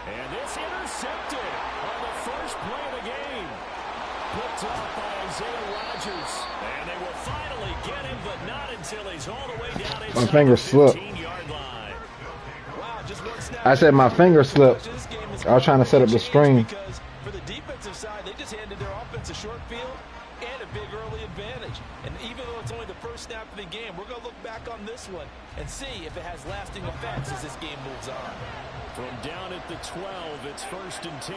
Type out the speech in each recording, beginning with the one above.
And this intercepted on the first play of the game. Picked off by Isaiah Rodgers. And they will finally get him, but not until he's all the way down inside my finger the slipped. 15-yard line. Wow, just one snap. I said my finger slipped. I was trying to set up the screen. Because for the defensive side, they just handed their offense a short field and a big early advantage. And even though it's only the first snap of the game, we're going to look back on this one and see if it has lasting effects as this game moves on. From down at the 12, it's 1st and 10.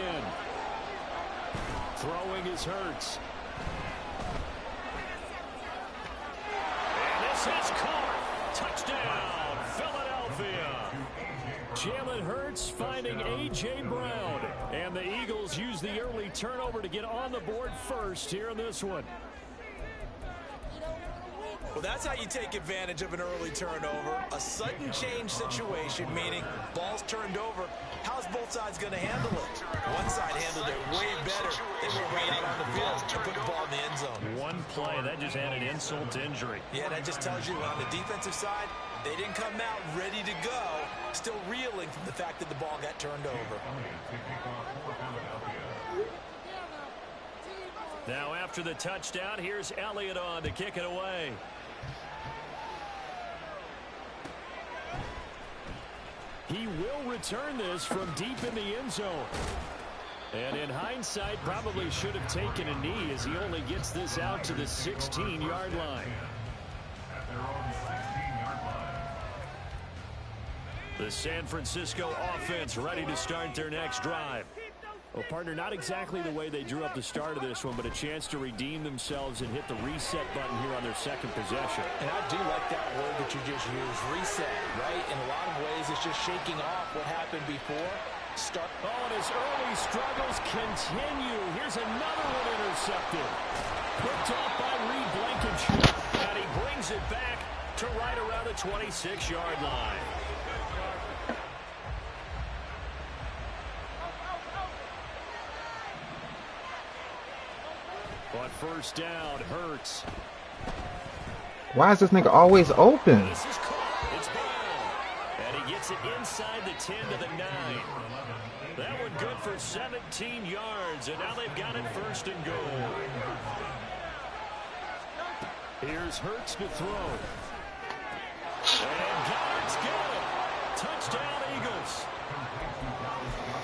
Throwing is Hurts. And this is caught. Touchdown, Philadelphia. Jalen Hurts finding A.J. Brown. And the Eagles use the early turnover to get on the board first here in this one. Well, that's how you take advantage of an early turnover. A sudden change situation, meaning ball's turned over. How's both sides going to handle it? One side handled it way better. They went right out on the field to put the ball in the end zone. One play, that just added insult to injury. Yeah, that just tells you on the defensive side, they didn't come out ready to go, still reeling from the fact that the ball got turned over. Now after the touchdown, here's Elliott on to kick it away. He will return this from deep in the end zone. And in hindsight, probably should have taken a knee as he only gets this out to the 16-yard line. The San Francisco offense ready to start their next drive. Well, partner, not exactly the way they drew up the start of this one, but a chance to redeem themselves and hit the reset button here on their second possession. And I do like that word that you just used, reset, right? In a lot of ways, it's just shaking off what happened before. Oh, and his early struggles continue. Here's another one intercepted. Picked off by Reed Blankenship. And he brings it back to right around the 26-yard line. On first down, Hurts. Why is this nigga always open? This is caught. It's Brown. And he gets it inside the 10 to the 9. That one good for 17 yards. And now they've got it 1st and goal. Here's Hurts to throw. And Goddard's good. Touchdown, Eagles.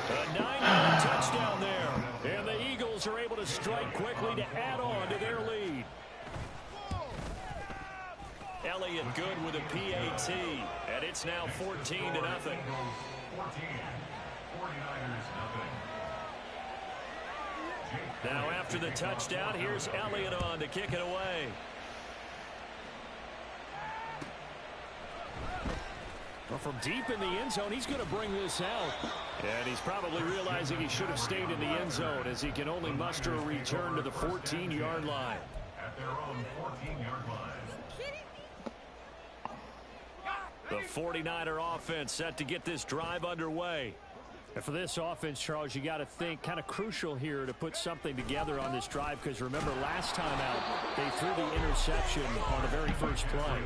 A 9-yard touchdown there. And the Eagles are able to strike quickly to add on to their lead. Elliott good with a PAT. And it's now 14-0. Now after the touchdown, here's Elliott on to kick it away. Well, from deep in the end zone, he's going to bring this out. And he's probably realizing he should have stayed in the end zone as he can only muster a return to the 14-yard line. At their own 14-yard line. The 49er offense set to get this drive underway. And for this offense, Charles, you got to think kind of crucial here to put something together on this drive, because remember last time out they threw the interception on the very first play.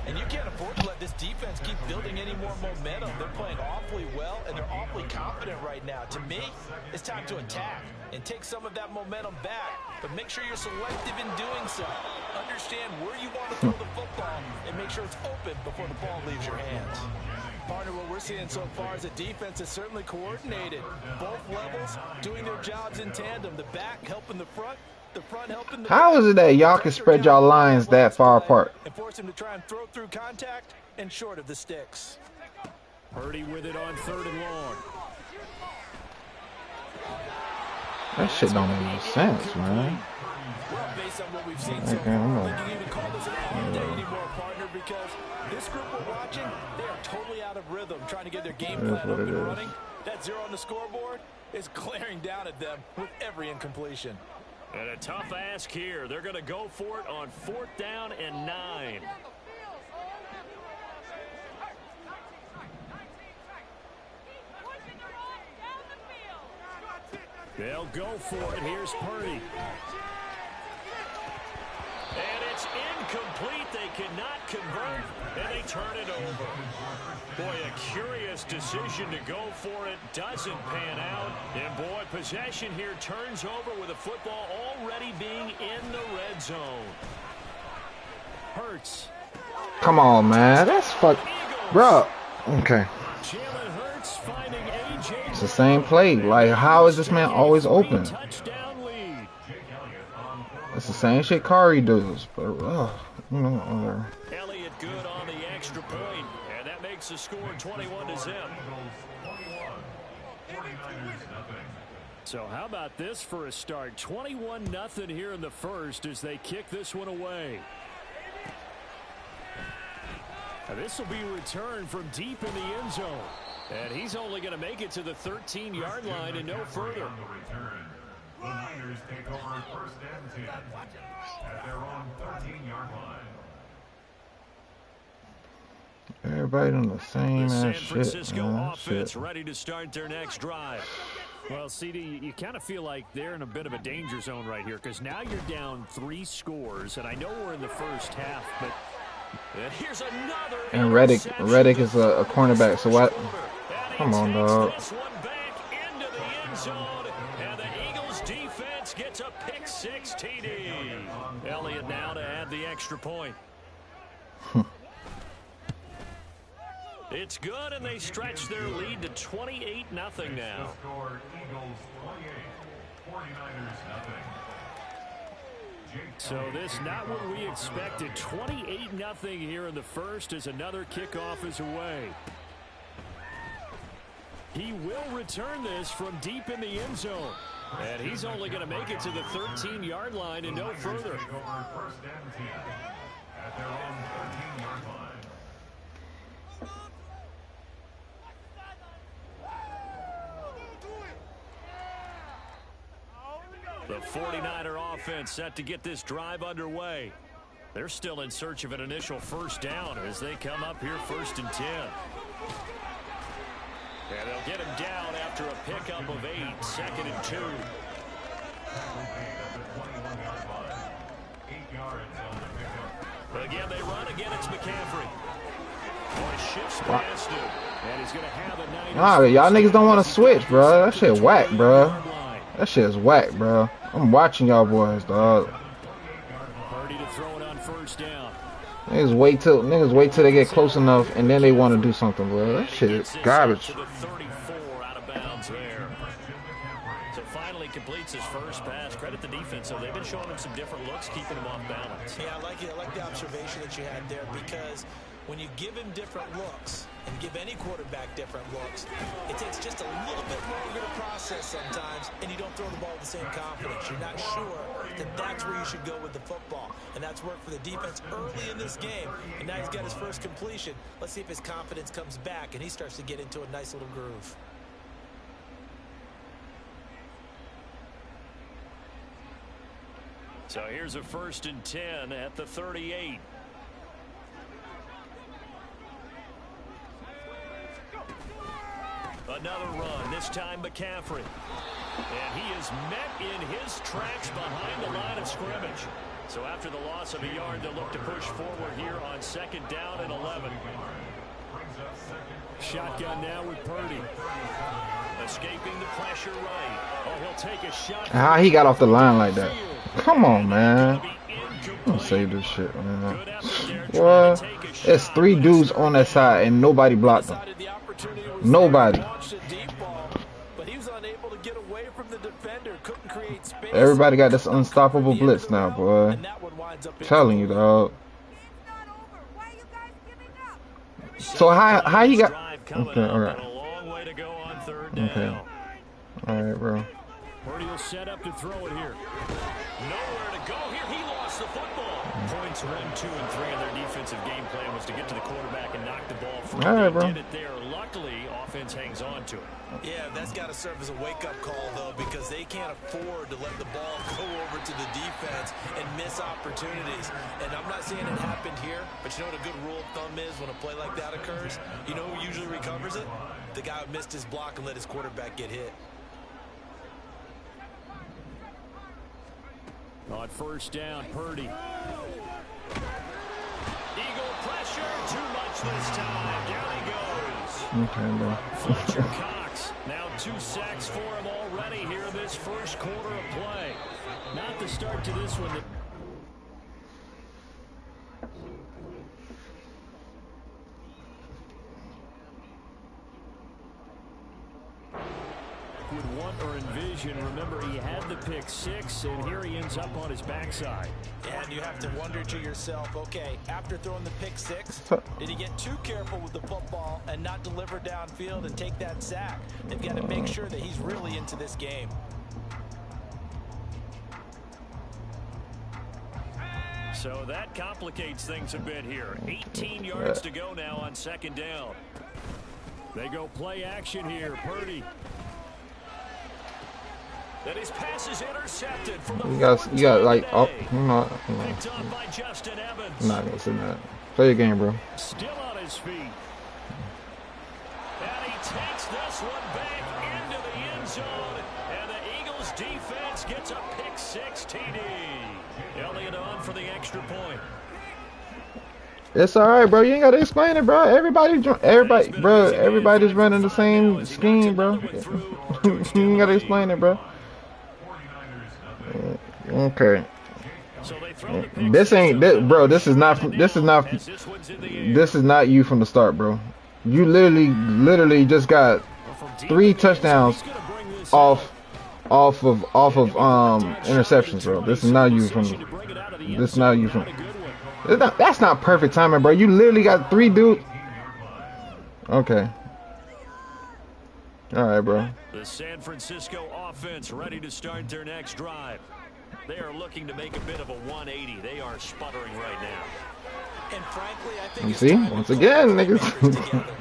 And you can't afford to let this defense keep building any more momentum. They're playing awfully well, and they're awfully confident right now. To me, it's time to attack and take some of that momentum back, but make sure you're selective in doing so. Understand where you want to throw the football and make sure it's open before the ball leaves your hands. Partner, what we're seeing so far is a defense that's certainly coordinated. Both levels doing their jobs in tandem. The back helping the front helping the back. How is it that y'all can spread y'all lines that far apart? And force him to try and throw through contact and short of the sticks. Purdy with it on 3rd and long. That shit don't make no sense, man. Well, based on what we've seen so far, I think you can even call this an off day anymore, partner, because this group we're watching, they are totally out of rhythm, trying to get their game plan up and running. That 0 on the scoreboard is glaring down at them with every incompletion. And a tough ask here. They're going to go for it on 4th down and 9. They'll go for it. Here's Purdy. And it's It's incomplete. They cannot convert, and they turn it over. Boy, a curious decision to go for it. Doesn't pan out. And, boy, possession here turns over with the football already being in the red zone. Hurts. Come on, man. That's bro. Okay. It's the same play. Like, how is this man always open? It's the same shit Kari does, but Elliott good on the extra point, and that makes the score 21-0. So how about this for a start? 21-0 here in the first as they kick this one away. Now this will be returned from deep in the end zone. And he's only going to make it to the 13-yard line and no further. The Niners take over first and 10 at their own 13-yard line. Everybody on the same San shit. Francisco offense ready to start their next drive. Well, CD, you kind of feel like they're in a bit of a danger zone right here because now you're down 3 scores, and I know we're in the first half, but here's another. And Reddick is a cornerback. So what? Come on, dog. This one back into the end zone, and the Eagles defense gets a pick 6 TD. Elliott now to add the extra point. It's good, and they stretch their lead to 28-0 now. Score Eagles 28, 49ers nothing. So this not what we expected. 28-0 here in the first as another kickoff is away. He will return this from deep in the end zone. And he's only going to make it to the 13-yard line and no further. Take over first and 10 at their own 13-yard line. The 49er offense set to get this drive underway. They're still in search of an initial first down as they come up here 1st and 10. And they'll get him down after a pickup of 8, 2nd and 2. Again, they run. Again, it's McCaffrey. Boy, shifts past him. And he's going to have a 9. Y'all niggas don't want to switch, bro. That shit whack, bro. That shit is whack, bro. I'm watching y'all boys, dog. Purdy to throw it on first down. Niggas wait till they get close enough and then they want to do something, bro. That shit is garbage. To the 34 out of bounds there. So finally completes his first pass. Credit the defense. So they've been showing him some different looks, keeping him off balance. Yeah, I like the observation that you had there, because when you give him different looks and give any quarterback different looks, it takes just a little bit longer to process sometimes, and you don't throw the ball with the same confidence. You're not sure that that's where you should go with the football, and that's worked for the defense early in this game, and now he's got his first completion. Let's see if his confidence comes back and he starts to get into a nice little groove. So here's a 1st and 10 at the 38. Another run, this time McCaffrey. And he is met in his tracks behind the line of scrimmage. So after the loss of a yard, they'll look to push forward here on 2nd down and 11. Shotgun now with Purdy. Escaping the pressure right. Oh, he'll take a shot. How he got off the line like that? Come on, man. I'm gonna save this shit, man. What? There's 3 dudes on that side and nobody blocked them. Nobody. Everybody got this unstoppable blitz now, boy. I'm telling you, dog. So how you got? Okay, all right. Okay. All right, bro. Purdy will set up to throw it here. Nowhere to go here. He lost the football. Points 1, 2, and 3 on their defensive game plan was to get to the quarterback and knock the ball free. All right, bro. They did it there. Luckily, offense hangs on to it. Yeah, that's got to serve as a wake-up call, though, because they can't afford to let the ball go over to the defense and miss opportunities. And I'm not saying it happened here, but you know what a good rule of thumb is when a play like that occurs? You know who usually recovers it? The guy who missed his block and let his quarterback get hit. On 1st down, Purdy. pressure. Too much this time. Down he goes. Okay, bro. Fletcher Cox. Now 2 sacks for him already here in this first quarter of play. Not the start to this one. Would want or envision. Remember, he had the pick 6, and here he ends up on his backside. And you have to wonder to yourself, okay, after throwing the pick 6, did he get too careful with the football and not deliver downfield and take that sack? They've got to make sure that he's really into this game. So that complicates things a bit here. 18 yards to go now on 2nd down. They go play action here. Purdy. That his pass is intercepted from the you got like, oh, I'm not gonna say that. Play your game, bro. Still on his feet. And he takes this one back into the end zone. And the Eagles defense gets a pick 6 TD. Elliott on for the extra point. It's all right, bro. You ain't gotta explain it, bro. Everybody's running the same scheme, bro. You ain't gotta explain it, bro. Okay. This is not you from the start, bro. You literally just got 3 touchdowns off of interceptions, bro. This is not you from. That's not perfect timing, bro. You literally got 3 dudes. Okay. All right, bro. The San Francisco offense ready to start their next drive. They are looking to make a bit of a 180. They are sputtering right now. And frankly, I think see, once again, niggas.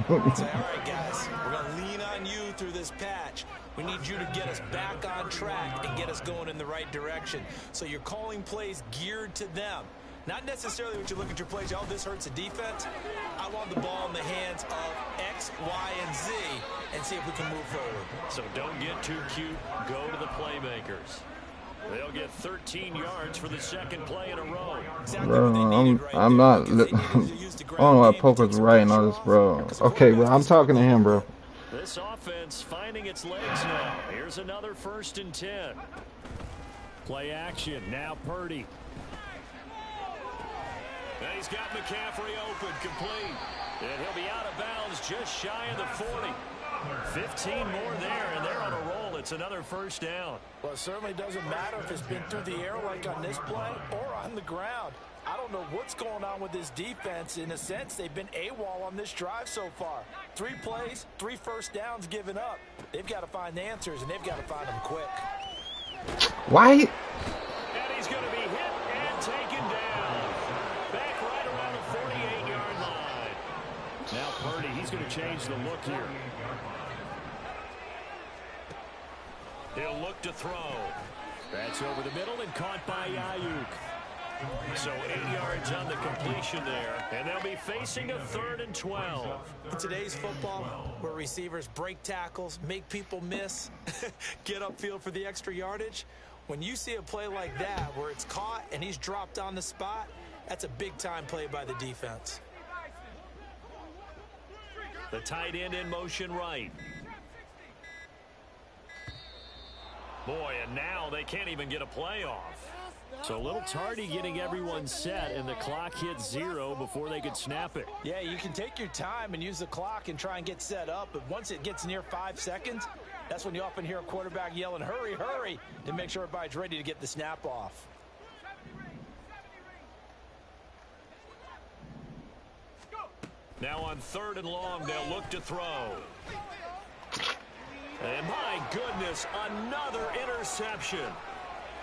All right, guys, we're going to lean on you through this patch. We need you to get us back on track and get us going in the right direction. So you're calling plays geared to them. Not necessarily when you look at your plays, oh, this hurts the defense. I want the ball in the hands of X, Y, and Z and see if we can move forward. So don't get too cute. Go to the playmakers. They'll get 13 yards for the 2nd play in a row. Bro, I'm not. I don't know why Poker's writing all this, bro. Okay, bro, I'm talking to him, bro. This offense finding its legs now. Here's another 1st and 10. Play action. Now Purdy. And he's got McCaffrey open, complete. And he'll be out of bounds just shy of the 40. 15 more there, and they're on a roll. It's another 1st down. Well, it certainly doesn't matter if it's been through the air like on this play or on the ground. I don't know what's going on with this defense. In a sense, they've been AWOL on this drive so far. 3 plays, 3 1st downs given up. They've got to find the answers, and they've got to find them quick. Why? And he's going to be hit and taken down. Back right around the 48-yard line. Now Purdy, he's going to change the look here. He'll look to throw. That's over the middle and caught by Ayuk. So 8 yards on the completion there, and they'll be facing a 3rd and 12. In today's football, where receivers break tackles, make people miss, get upfield for the extra yardage, when you see a play like that where it's caught and he's dropped on the spot, that's a big-time play by the defense. The tight end in motion right. Boy, and now they can't even get a play off. So a little tardy getting everyone set, and the clock hits 0 before they could snap it. Yeah, you can take your time and use the clock and try and get set up, but once it gets near 5 seconds, that's when you often hear a quarterback yelling, hurry, hurry, to make sure everybody's ready to get the snap off. Now on 3rd and long, they'll look to throw. And my goodness, another interception.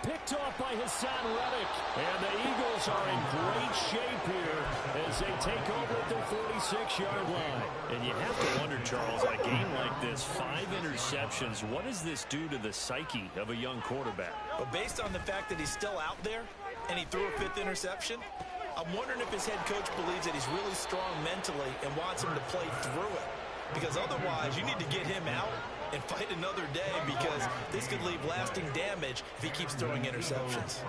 Picked off by Hassan Reddick. And the Eagles are in great shape here as they take over at their 46-yard line. And you have to wonder, Charles, in a game like this, 5 interceptions, what does this do to the psyche of a young quarterback? But based on the fact that he's still out there and he threw a 5th interception, I'm wondering if his head coach believes that he's really strong mentally and wants him to play through it. Because otherwise, you need to get him out and fight another day, because this could leave lasting damage if he keeps throwing interceptions.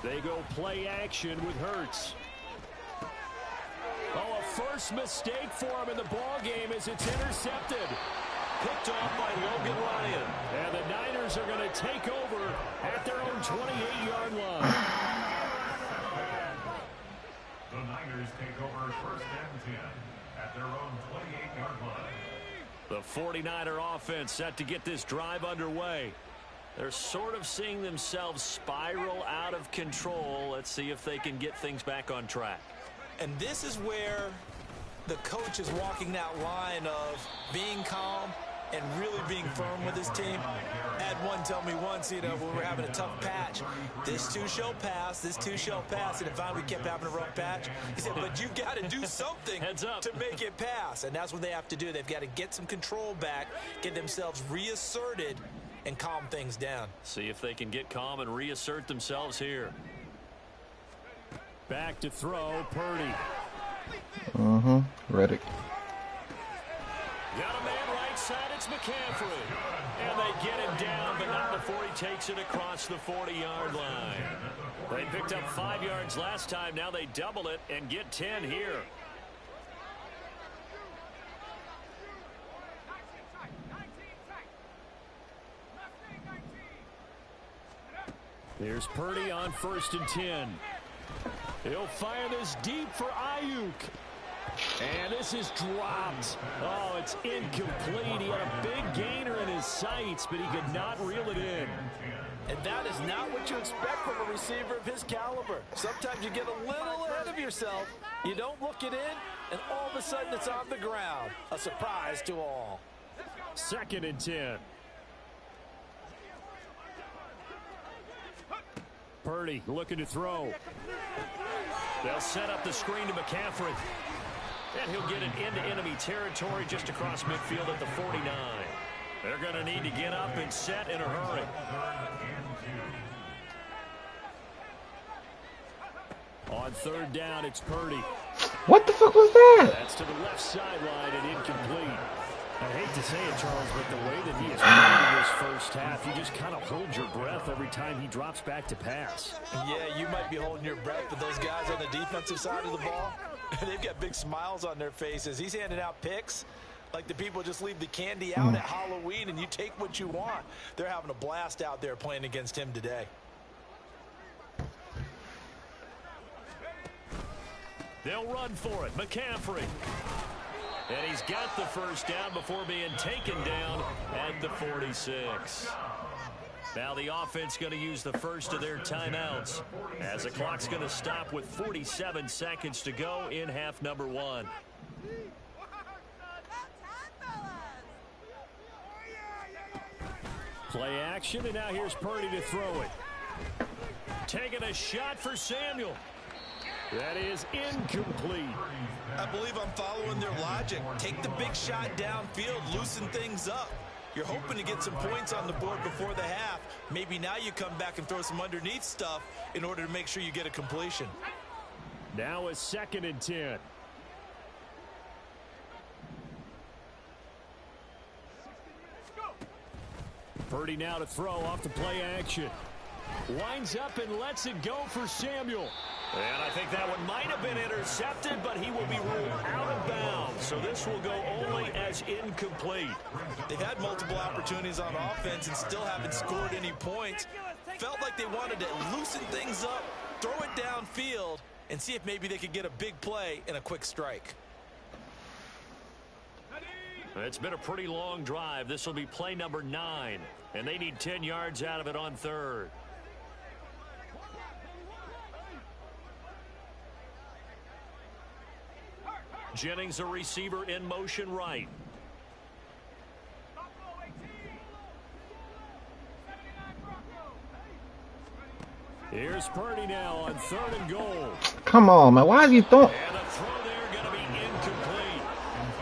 They go play action with Hurts. Oh, a first mistake for him in the ball game as it's intercepted. Picked off by Logan Ryan. And the Niners are going to take over at their own 28-yard line. The Niners take over first and 10 at their own 28-yard line. The 49er offense set to get this drive underway. They're sort of seeing themselves spiral out of control. Let's see if they can get things back on track. And this is where the coach is walking that line of being calm and really being firm with his team. Had one tell me once, you know, when we were having a tough patch, this too shall pass, this too shall pass. And finally we kept having a rough patch. He said, but you've got to do something to make it pass. And that's what they have to do. They've got to get some control back, get themselves reasserted, and calm things down. See if they can get calm and reassert themselves here. Back to throw, Purdy. Reddick. Got a man right side, it's McCaffrey. And they get him down, but not before he takes it across the 40-yard line. They picked up 5 yards last time, now they double it and get 10 here. Here's Purdy on 1st and 10. He'll fire this deep for Ayuk. And this is dropped. Oh, it's incomplete. He had a big gainer in his sights, but he could not reel it in. And that is not what you expect from a receiver of his caliber. Sometimes you get a little ahead of yourself. You don't look it in, and all of a sudden it's on the ground. A surprise to all. 2nd and 10. Purdy looking to throw. They'll set up the screen to McCaffrey. And he'll get it into enemy territory just across midfield at the 49. They're going to need to get up and set in a hurry. On 3rd down, it's Purdy. What the fuck was that? That's to the left sideline and incomplete. I hate to say it, Charles, but the way that he is playing this first half, you just kind of hold your breath every time he drops back to pass. Yeah, you might be holding your breath, but those guys on the defensive side of the ball, they've got big smiles on their faces. He's handing out picks like the people just leave the candy out at Halloween and you take what you want. They're having a blast out there playing against him today. They'll run for it. McCaffrey. And he's got the first down before being taken down at the 46. Now the offense going to use the first of their timeouts as the clock's going to stop with 47 seconds to go in half number 1. Play action, and now here's Purdy to throw it. Taking a shot for Samuel. That is incomplete. I believe I'm following their logic. Take the big shot downfield, loosen things up. You're hoping to get some points on the board before the half. Maybe now you come back and throw some underneath stuff in order to make sure you get a completion. Now a 2nd and 10. Purdy now to throw off the play action. Winds up and lets it go for Samuel. And I think that one might have been intercepted, but he will be ruled out of bounds. So this will go only as incomplete. They've had multiple opportunities on offense and still haven't scored any points. Felt like they wanted to loosen things up, throw it downfield, and see if maybe they could get a big play and a quick strike. It's been a pretty long drive. This will be play number 9, and they need 10 yards out of it on 3rd. Jennings, a receiver in motion right. Here's Purdy now on 3rd and goal. Come on, man. Why is he throwing? And the throw there going to be incomplete.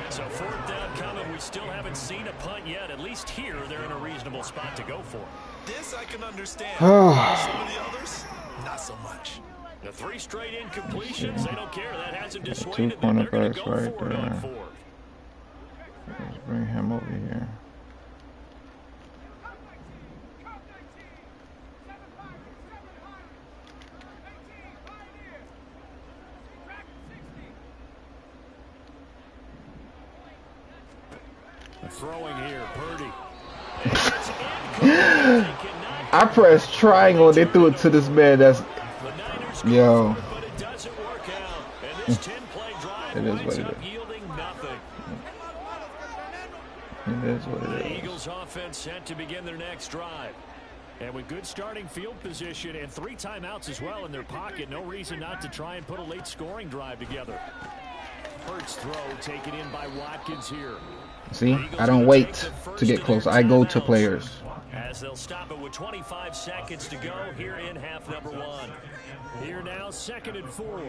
So 4th down coming. We still haven't seen a punt yet. At least here, they're in a reasonable spot to go for. This I can understand. Some of the others, not so much. The 3 straight incompletions, they don't care. That hasn't dissuaded them. They're going to go right for it on there. 4th. Let's bring him over here. Throwing here, Purdy. I pressed triangle, they threw it to this man that's... Yo. It is what it is. It is what it is. The Eagles offense set to begin their next drive. And with good starting field position and 3 timeouts as well in their pocket, no reason not to try and put a late scoring drive together. Hurts throw taken in by Watkins here. See, I don't wait to get close. I go to players. As they'll stop it with 25 seconds to go here in half number 1. Here now, 2nd and 4.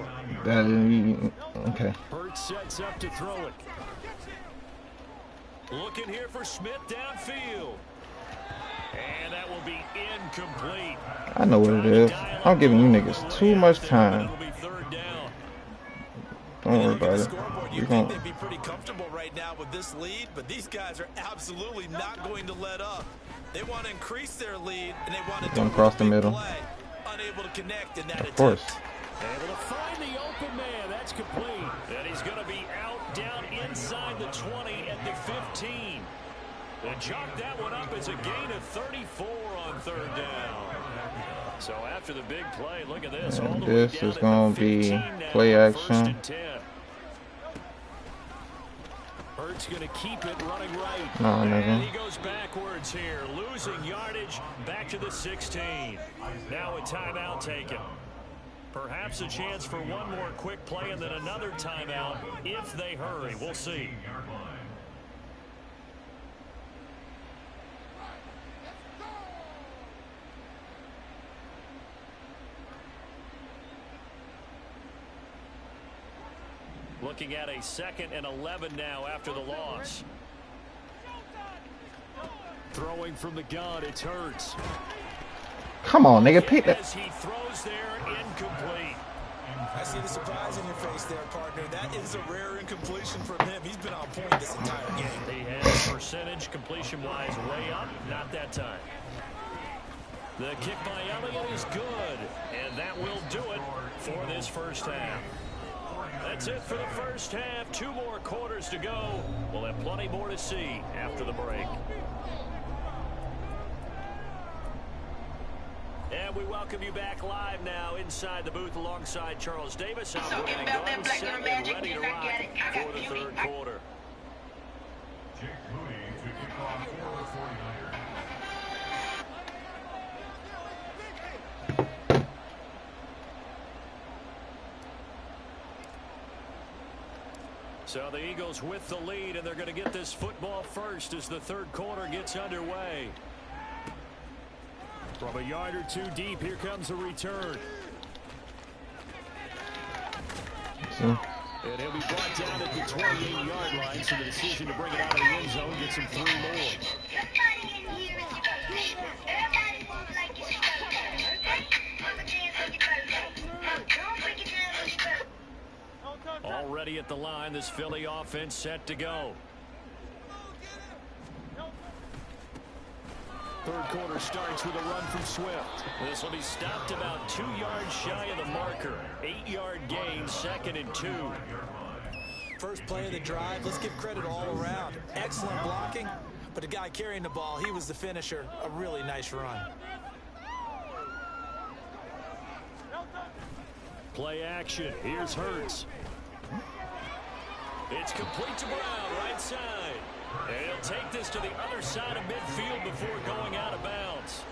Okay. Hurts sets up to throw it. Looking here for Smith downfield. And that will be incomplete. I know what it is. I'm giving you niggas too much time. Don't worry about it. You think they'd be pretty comfortable right now with this lead, but these guys are absolutely not going to let up. They want to increase their lead, and they want to do across the middle. Play. Unable to connect in that Of course. Able to find the open man. That's complete. And he's going to be out down inside the 20 at the 15. And chalk that one up as a gain of 34 on 3rd down. So after the big play, look at this. All the way This down is going to be now, play 1st action. and 10. Hurts going to keep it running right. No, and he goes backwards here, losing yardage back to the 16. Now a timeout taken. Perhaps a chance for one more quick play and then another timeout if they hurry. We'll see. Looking at a 2nd and 11 now after the loss. Throwing from the gun, it's Hurts. Come on, nigga, pick that. As he throws there, incomplete. I see the surprise in your face there, partner. That is a rare incompletion from him. He's been on point this entire game. He has percentage completion-wise way up, not that time. The kick by Elliott is good, and that will do it for this first half. That's it for the first half. 2 more quarters to go. We'll have plenty more to see after the break. And we welcome you back live now inside the booth alongside Charles Davis. I'm ready to go and set and ready to rock for the 3rd quarter. Jake Moody to kick off for the 49ers. So the Eagles with the lead, and they're going to get this football first as the 3rd quarter gets underway. From a yard or 2 deep, here comes a return. And he'll be brought down at the 28-yard line, so the decision to bring it out of the end zone gets him 3 more. Already at the line, this Philly offense set to go. 3rd quarter starts with a run from Swift. This will be stopped about 2 yards shy of the marker. 8-yard gain, 2nd and 2. First play of the drive, let's give credit all around. Excellent blocking, but the guy carrying the ball, he was the finisher. A really nice run. Play action. Here's Hurts. It's complete to Brown, right side. And he'll take this to the other side of midfield before going out of bounds.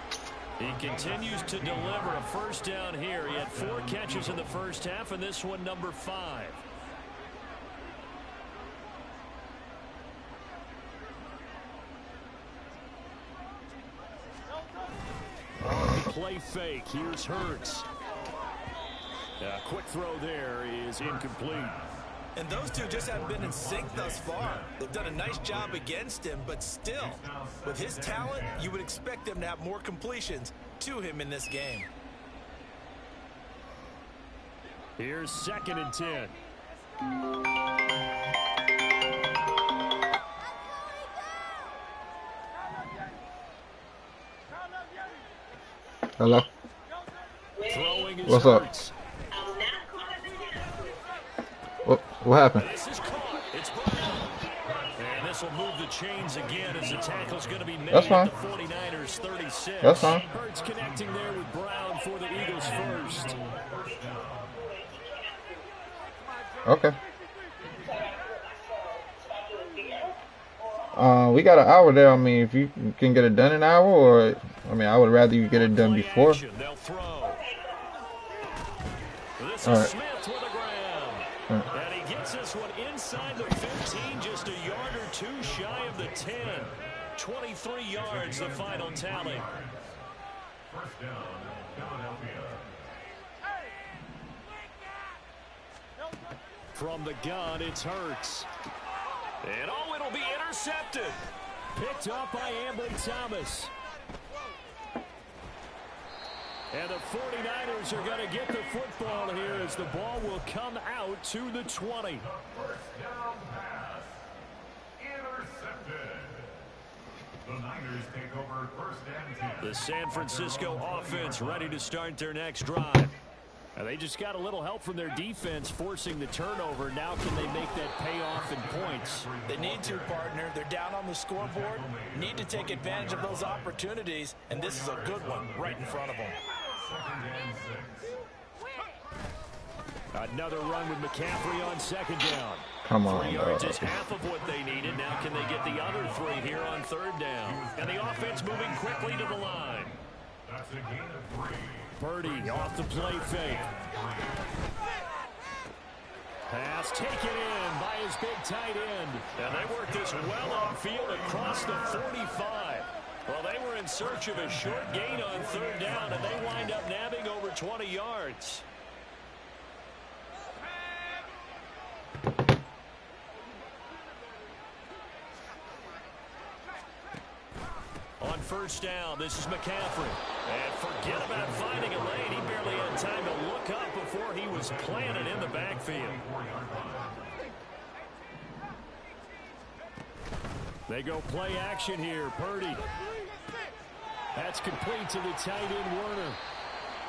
He continues to deliver a first down here. He had 4 catches in the first half, and this one number 5. Play fake. Here's Hurts. A quick throw there is incomplete. And those two just haven't been in sync thus far. They've done a nice job against him, but still, with his talent, you would expect them to have more completions to him in this game. Here's 2nd and 10. Hello? What's up? What happened? This is caught. It's Brown. And this will move the chains again as the tackle's going to be made That's fine. at the 49ers 36. That's fine. Hurts connecting there with Brown for the Eagles first. Okay. We got an hour there. I mean, if you can get it done in an hour, or I mean, I would rather you get it done before. They'll throw. This All is right. Smith with the ground. All right. And he gets this one inside the 15, just a yard or two shy of the 10. 23 yards, the final tally. First down, Philadelphia. From the gun, it's Hurts. And oh, it'll be intercepted. Picked up by Ambry Thomas. And the 49ers are going to get the football here as the ball will come out to the 20. First down pass. Intercepted. The Niners take over first and 10. The San Francisco offense ready to start their next drive. And they just got a little help from their defense forcing the turnover. Now can they make that pay off in points? They need to, partner. They're down on the scoreboard. Need to take advantage of those opportunities, and this is a good one right in front of them. Second and 6. Another run with McCaffrey on second down. Come 3 on, yards bro. is half of what they needed. Now can they get the other 3 here on third down? And the offense moving quickly to the line. That's a gain of 3. Purdy off the play fake. Pass taken in by his big tight end. And they work this well upfield across the 45. Well, they were in search of a short gain on third down, and they wind up nabbing over 20 yards. On first down, this is McCaffrey. And forget about finding a lane. He barely had time to look up before he was planted in the backfield. They go play action here. Purdy. That's complete to the tight end, Werner.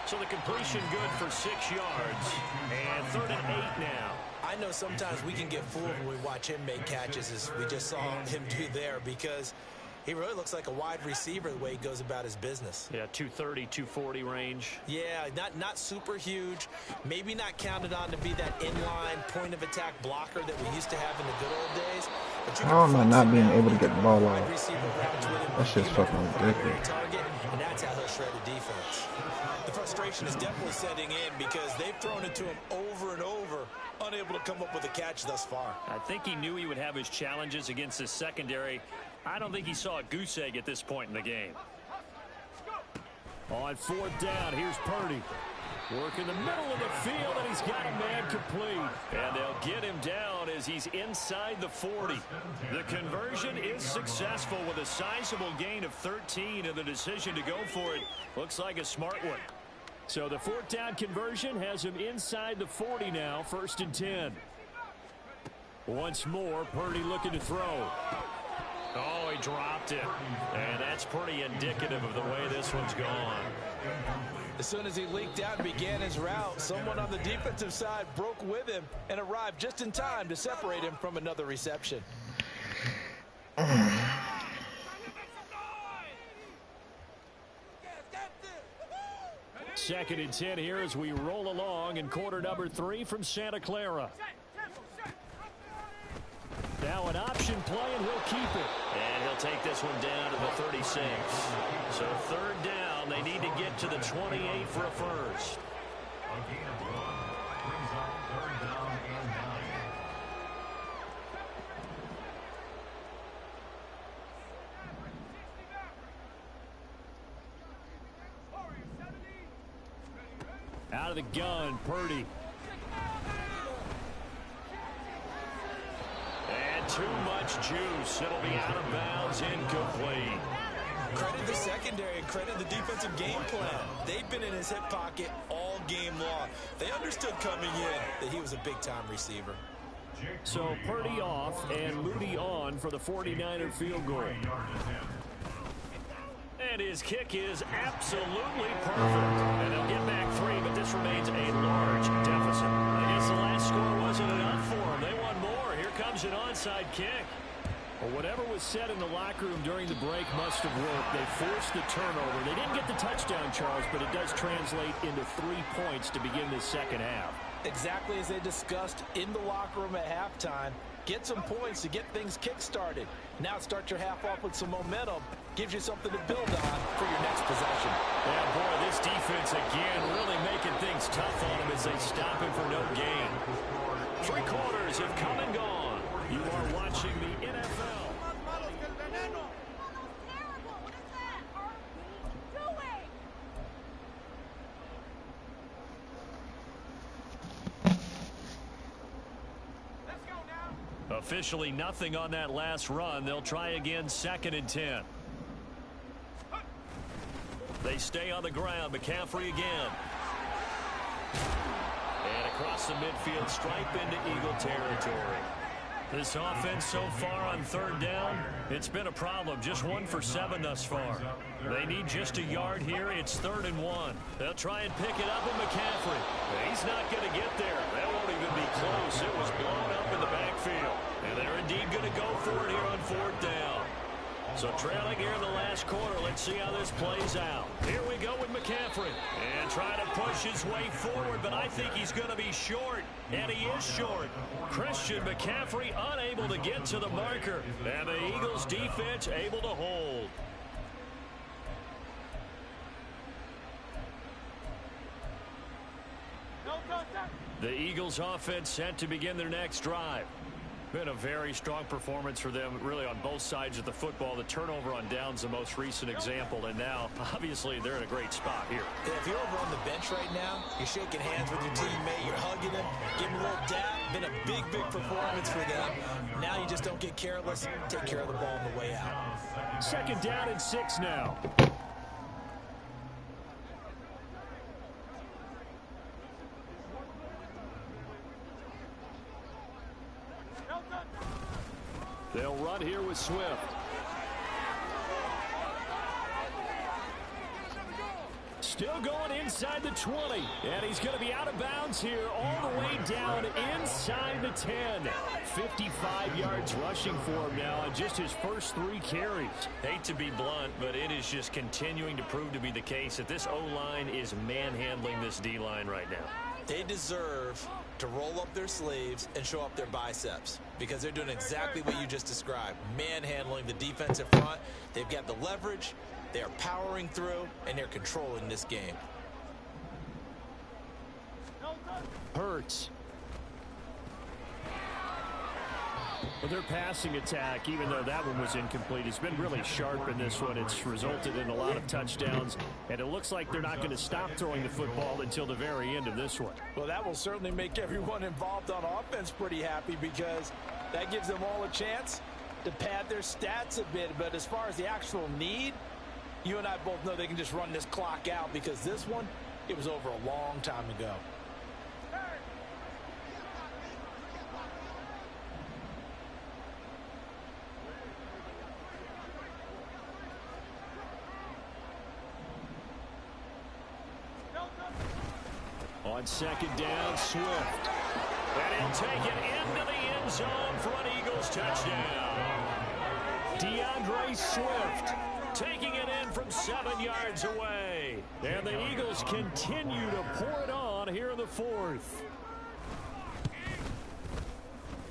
So the completion good for 6 yards. And 3rd and 8 now. I know sometimes we can get fooled when we watch him make catches, as we just saw him do there, because he really looks like a wide receiver the way he goes about his business. Yeah, 230, 240 range. Yeah, not super huge. Maybe not counted on to be that inline point of attack blocker that we used to have in the good old days. But you I don't know, can not flex being him able to out, get the ball wide out. receiver routes with him. That shit's You can fucking make a primary ridiculous. target, and that's how he'll shred the defense. The frustration is definitely setting in because they've thrown it to him over and over, unable to come up with a catch thus far. I think he knew he would have his challenges against the secondary. I don't think he saw a goose egg at this point in the game. On 4th down, here's Purdy. Work in the middle of the field, and he's got a man complete. And they'll get him down as he's inside the 40. The conversion is successful with a sizable gain of 13, and the decision to go for it looks like a smart one. So the 4th down conversion has him inside the 40 now, 1st and 10. Once more, Purdy looking to throw. Oh, he dropped it. And that's pretty indicative of the way this one's gone. As soon as he leaked out and began his route, someone on the defensive side broke with him and arrived just in time to separate him from another reception. 2nd and 10 here as we roll along in quarter number 3 from Santa Clara. Now an option play, and he'll keep it. And he'll take this one down to the 36. So 3rd down, they need to get to the 28 for a first. A gain of 1 brings up 3rd down and 9. Out of the gun, Purdy. And too much juice. It'll be out of bounds, incomplete. Credit the secondary and credit the defensive game plan. They've been in his hip pocket all game long. They understood coming in that he was a big-time receiver. So Purdy off and Moody on for the 49er field goal. And his kick is absolutely perfect. And they'll get back 3, but this remains a large deficit. I guess the last score wasn't enough for them. They want more. Here comes an onside kick. Well, whatever was said in the locker room during the break must have worked. They forced the turnover. They didn't get the touchdown, Charles, but it does translate into 3 points to begin this second half. Exactly as they discussed in the locker room at halftime. Get some points to get things kick-started. Now start your half off with some momentum. Gives you something to build on for your next possession. Yeah, boy, this defense again really making things tough on him as they stop him for no gain. 3 quarters have come and gone. You are watching the NFL. Officially nothing on that last run. They'll try again, 2nd and 10. They stay on the ground. McCaffrey again. And across the midfield, stripe into Eagle territory. This offense so far on 3rd down, it's been a problem. Just 1 for 7 thus far. They need just a yard here. It's 3rd and 1. They'll try and pick it up with McCaffrey. He's not going to get there. That won't even be close. It was blown up in the backfield. And they're indeed going to go for it here on 4th down. So trailing here in the last quarter. Let's see how this plays out. Here we go with McCaffrey. And trying to push his way forward, but I think he's going to be short. And he is short. Christian McCaffrey unable to get to the marker. And the Eagles defense able to hold. The Eagles offense set to begin their next drive. Been a very strong performance for them, really, on both sides of the football. The turnover on downs, the most recent example, and now, obviously, they're in a great spot here. Yeah, if you're over on the bench right now, you're shaking hands with your teammate, you're hugging him, giving him a little dap. Been a big, big performance for them. Now you just don't get careless. Take care of the ball on the way out. 2nd down and 6 now. They'll run here with Swift. Still going inside the 20. And he's going to be out of bounds here all the way down inside the 10. 55 yards rushing for him now on just his first 3 carries. Hate to be blunt, but it is just continuing to prove to be the case that this O-line is manhandling this D-line right now. They deserve to roll up their sleeves and show up their biceps because they're doing exactly what you just described, manhandling the defensive front. They've got the leverage, they're powering through, and they're controlling this game. Hurts. Well, their passing attack, even though that one was incomplete, has been really sharp in this one. It's resulted in a lot of touchdowns, and it looks like they're not going to stop throwing the football until the very end of this one. Well, that will certainly make everyone involved on offense pretty happy because that gives them all a chance to pad their stats a bit. But as far as the actual need, you and I both know they can just run this clock out because this one, it was over a long time ago. On 2nd down, Swift. And he'll take it into the end zone for an Eagles touchdown. DeAndre Swift taking it in from 7 yards away. And the Eagles continue to pour it on here in the 4th.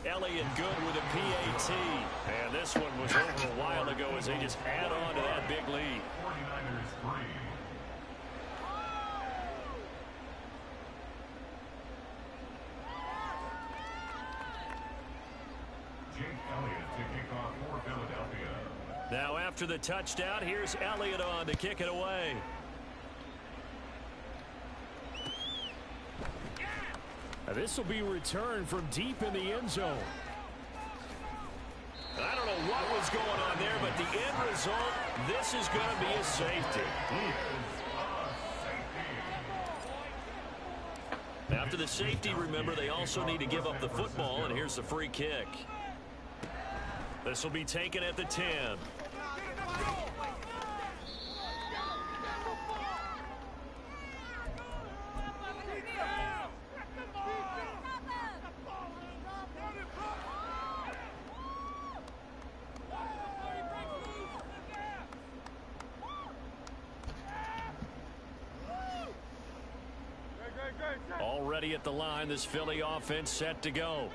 Elliott good with a PAT. And this one was over a while ago as they just add on to that big lead. 49ers 3. Now after the touchdown, here's Elliott on to kick it away. Now this will be returned from deep in the end zone. I don't know what was going on there, but the end result, this is going to be a safety. After the safety, remember, they also need to give up the football, and here's the free kick. This will be taken at the 10. Already at the line, this Philly offense set to go.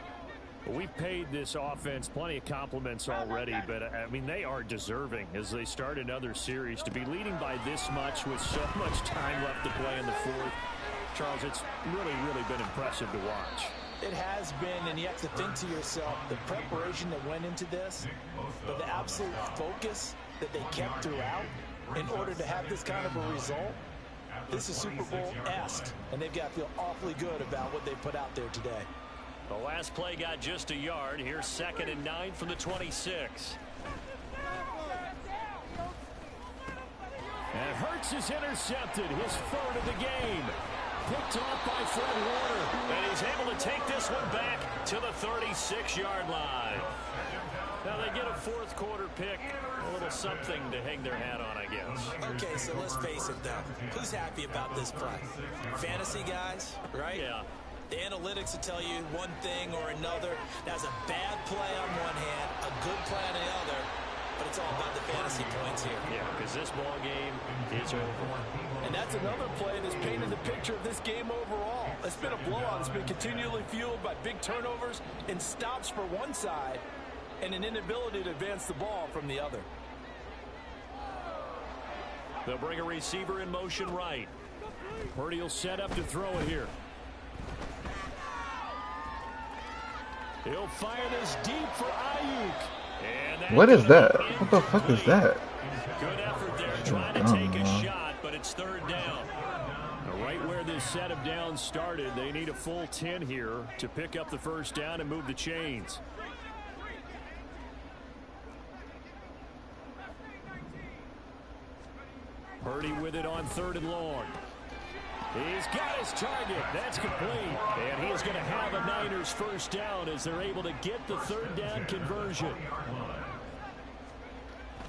We've paid this offense plenty of compliments already, but, I mean, they are deserving as they start another series. To be leading by this much with so much time left to play in the fourth, Charles, it's really, really been impressive to watch. It has been, and you have to think to yourself, the preparation that went into this, but the absolute focus that they kept throughout in order to have this kind of a result. This is Super Bowl-esque, and they've got to feel awfully good about what they put out there today. The last play got just a yard. Here's 2nd and 9 from the 26. And Hurts is intercepted, his 3rd of the game. Picked off by Fred Warner, and he's able to take this one back to the 36-yard line. Now they get a 4th quarter pick, a little something to hang their hat on, I guess. Okay, so let's face it, though. Who's happy about this play? Fantasy guys, right? Yeah. The analytics will tell you one thing or another. That's a bad play on one hand, a good play on the other, but it's all about the fantasy points here. Yeah, because this ball game is over. And that's another play that's painted the picture of this game overall. It's been a blowout. It's been continually fueled by big turnovers and stops for one side and an inability to advance the ball from the other. They'll bring a receiver in motion right. Purdy will set up to throw it here. He'll fire this deep for Ayuk. What is that? What the fuck is that? Good effort there trying to take a shot, but it's 3rd down. Right where this set of downs started, they need a full 10 here to pick up the 1st down and move the chains. Purdy with it on 3rd and long. He's got his target. That's complete. And he is going to have a Niners 1st down as they're able to get the 3rd down conversion.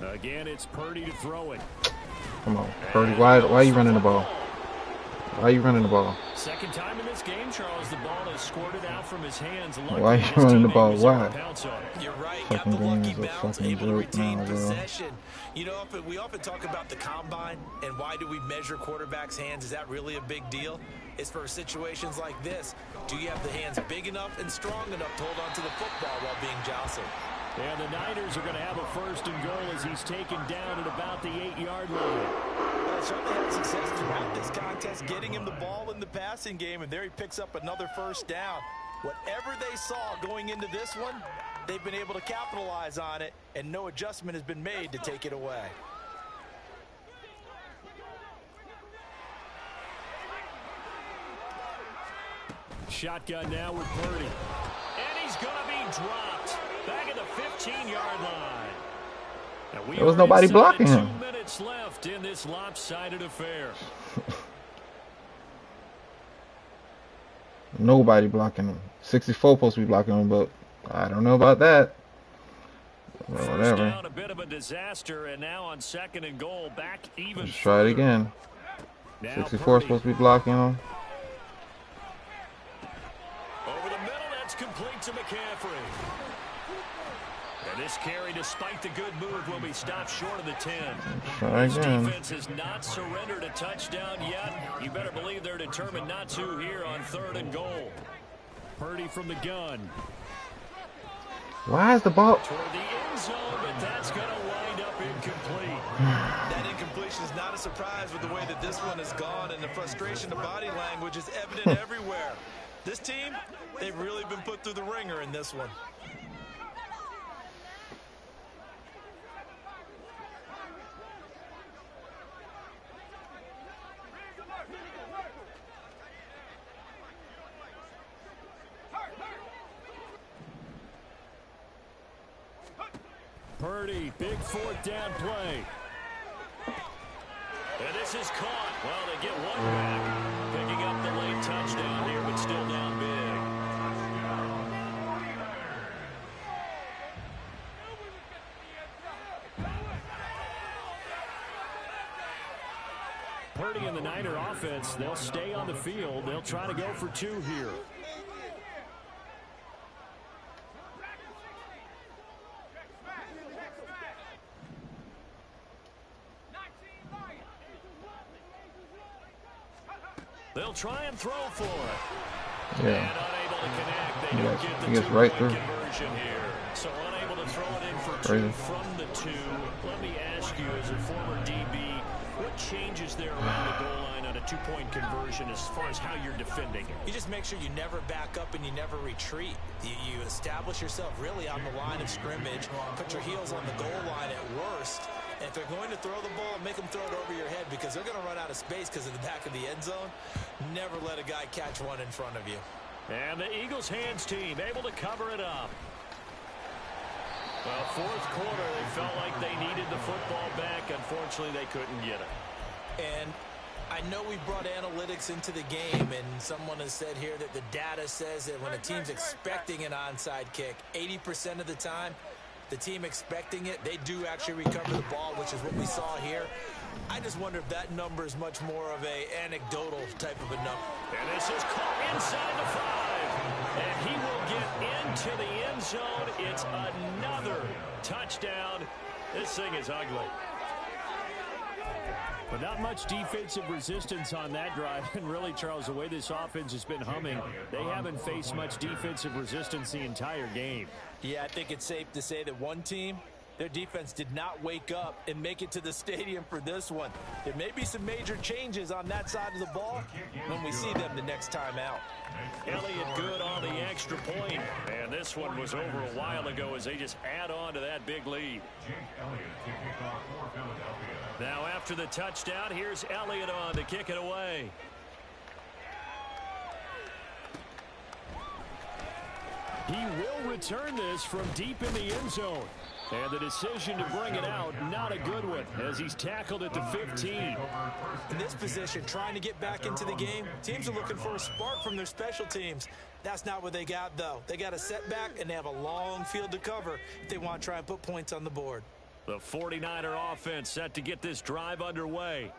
Again, it's Purdy to throw it. Come on, Purdy. Why are you running the ball? Why are you running the ball? 2nd time in this game, Charles. The ball has squirted out from his hands. Why are you running the ball? Why? You're right. Fucking Got the lucky game's a bounce, fucking able to joke retain now, bro. possession. You know, we often talk about the combine and why do we measure quarterbacks' hands? Is that really a big deal? It's for situations like this. Do you have the hands big enough and strong enough to hold on to the football while being jostled? And the Niners are going to have a 1st and goal as he's taken down at about the 8-yard line. Well, certainly had success throughout this contest, getting him the ball in the passing game, and there he picks up another 1st down. Whatever they saw going into this one, they've been able to capitalize on it, and no adjustment has been made to take it away. Shotgun now with Purdy. And he's going to be dropped back at the 15-yard line. There was nobody blocking him. 2 minutes left in this lopsided affair. Nobody blocking him. 64 supposed to be blocking him, but I don't know about that. Well, whatever. 1st down, a bit of a disaster, and now on 2nd and goal, back even. Let's try it again. 64 supposed to be blocking him. Over the middle, that's complete to McCaffrey. And this carry, despite the good move, will be stopped short of the 10. Try This again. defense has not surrendered a touchdown yet. You better believe they're determined not to here on 3rd and goal. Purdy from the gun. Why is the ball? Toward the end zone, but that's going to wind up incomplete. That incompletion is not a surprise with the way that this one has gone, and the frustration, the body language is evident everywhere. This team, they've really been put through the ringer in this one. Purdy, big 4th down play. And this is caught. Well, they get one back. Picking up the late touchdown here, but still down big. Purdy and the Niner offense, they'll stay on the field. They'll try to go for 2 here. They'll try and throw for it. Yeah. And unable to connect. They don't get the He gets right through. conversion here. So unable to throw it in for Crazy. 2 from the 2. Let me ask you, as a former DB, what changes there around the goal line on a 2-point conversion as far as how you're defending it? You just make sure you never back up and you never retreat. You establish yourself really on the line of scrimmage, put your heels on the goal line at worst. And if they're going to throw the ball, make them throw it over your head because they're going to run out of space because of the back of the end zone. Never let a guy catch one in front of you. And the Eagles hands team able to cover it up. Well, fourth quarter, they felt like they needed the football back. Unfortunately, they couldn't get it. And I know we brought analytics into the game, and someone has said here that the data says that when a team's expecting an onside kick, 80% of the time, the team expecting it, they do actually recover the ball, which is what we saw here. I just wonder if that number is much more of a anecdotal type of a number. And this is caught inside the 5. And he will get into the end zone. It's another touchdown. This thing is ugly. But not much defensive resistance on that drive. And really, Charles, the way this offense has been humming, they haven't faced much defensive resistance the entire game. Yeah, I think it's safe to say that one team, their defense did not wake up and make it to the stadium for this one. There may be some major changes on that side of the ball when we see them the next time out. Elliott good on the extra point. And this one was over a while ago as they just add on to that big lead. Now after the touchdown, here's Elliott on to kick it away. He will return this from deep in the end zone. And the decision to bring it out, not a good one, as he's tackled at the 15. In this position, trying to get back into the game, teams are looking for a spark from their special teams. That's not what they got, though. They got a setback, and they have a long field to cover if they want to try and put points on the board. The 49er offense set to get this drive underway.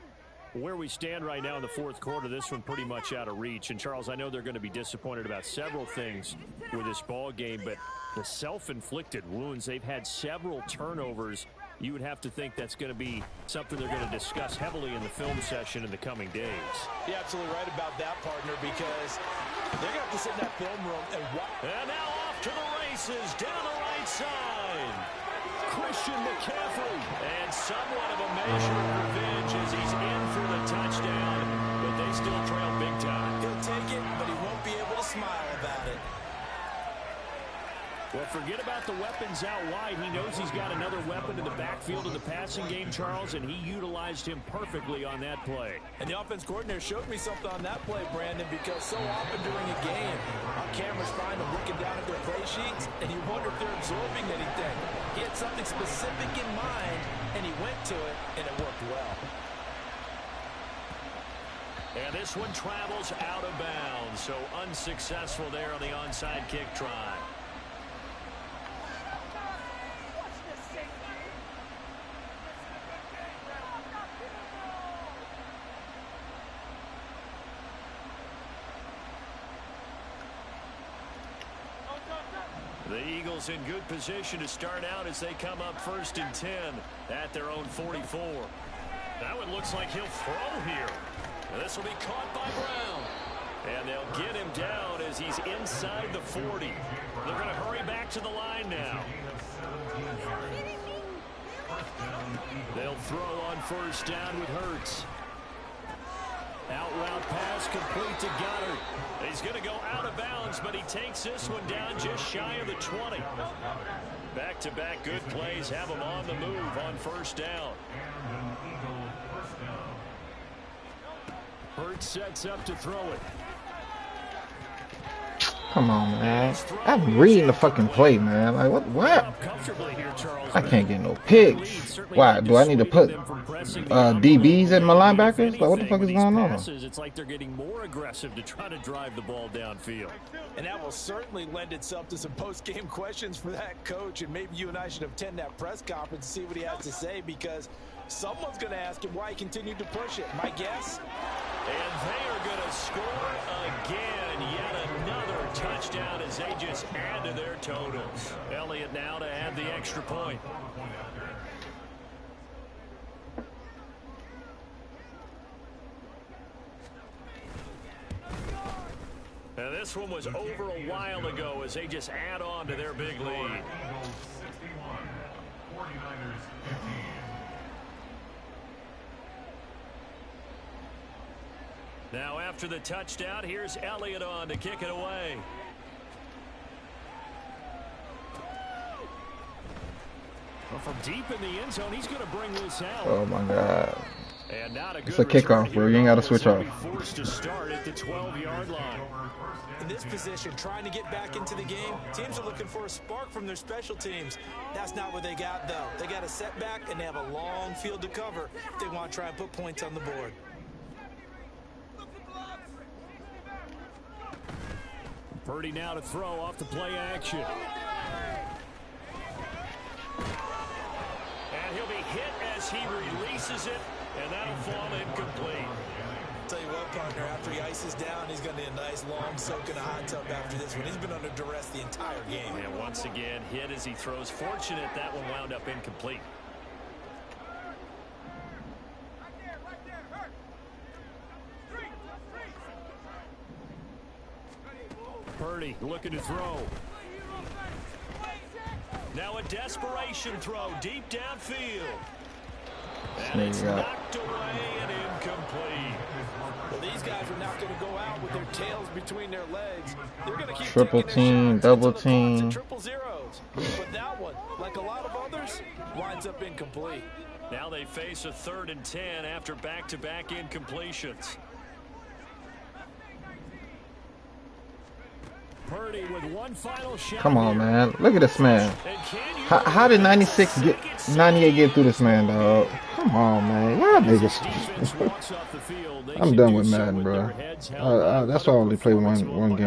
Where we stand right now in the fourth quarter, this one pretty much out of reach. And, Charles, I know they're going to be disappointed about several things with this ball game, but the self-inflicted wounds, they've had several turnovers. You would have to think that's going to be something they're going to discuss heavily in the film session in the coming days. You're absolutely right about that, partner, because they're going to have to sit in that film room and watch. And now off to the races down the right side. Christian McCaffrey. And somewhat of a measure of revenge as he's in for the touchdown, but they still trail big time. He'll take it, but he won't be able to smile about it. Well, forget about the weapons out wide. He knows he's got another weapon in the backfield of the passing game, Charles, and he utilized him perfectly on that play. And the offense coordinator showed me something on that play, Brandon, because so often during a game, our cameras find them looking down at their play sheets, and you wonder if they're absorbing anything. He had something specific in mind, and he went to it, and it worked well. And this one travels out of bounds, so unsuccessful there on the onside kick try. The Eagles in good position to start out as they come up 1st and 10 at their own 44. Now it looks like he'll throw here. This will be caught by Brown. And they'll get him down as he's inside the 40. They're going to hurry back to the line now. They'll throw on 1st down with Hurts. Out route pass complete to Goddard. He's going to go out of bounds, but he takes this one down just shy of the 20. Back-to-back good plays have him on the move on 1st down. Hurts sets up to throw it. Come on, man. I'm reading the fucking play, man. Like, what? I can't get no picks. Why? Do I need to put DBs in my linebackers? Like, what the fuck is going on? It's like they're getting more aggressive to try to drive the ball downfield. And that will certainly lend itself to some post-game questions for that coach. And maybe you and I should attend that press conference and see what he has to say, because someone's going to ask him why he continued to push it. My guess? And they are going to score again. Yet another touchdown as they just add to their totals. Elliott now to add the extra point. And this one was over a while ago as they just add on to their big lead. Now after the touchdown, here's Elliott on to kick it away. Well, from deep in the end zone, he's going to bring this out. Oh my God. And not It's a kickoff, bro. You ain't got to switch off. Forced to start at the 12-yard line. In this position, trying to get back into the game, teams are looking for a spark from their special teams. That's not what they got, though. They got a setback, and they have a long field to cover if they want to try and put points on the board. Purdy now to throw off the play action. And he'll be hit as he releases it, and that'll fall incomplete. Tell you what, partner, after he ices down, he's going to need a nice long soak in a hot tub after this one. He's been under duress the entire game. And once again, hit as he throws. Fortunate that one wound up incomplete. Purdy looking to throw. Now a desperation throw deep downfield. And it's knocked away and incomplete. Well, these guys are not going to go out with their tails between their legs. They're going to keep triple team, double team. Triple zeros. But that one, like a lot of others, winds up incomplete. Now they face a 3rd and 10 after back-to-back incompletions. Purdy with one final shot. Come on, man. Look at this man. How did 98 get through this man, dog? Come on, man. Y'all niggas. I'm done with Madden, bro. That's why I only play one game.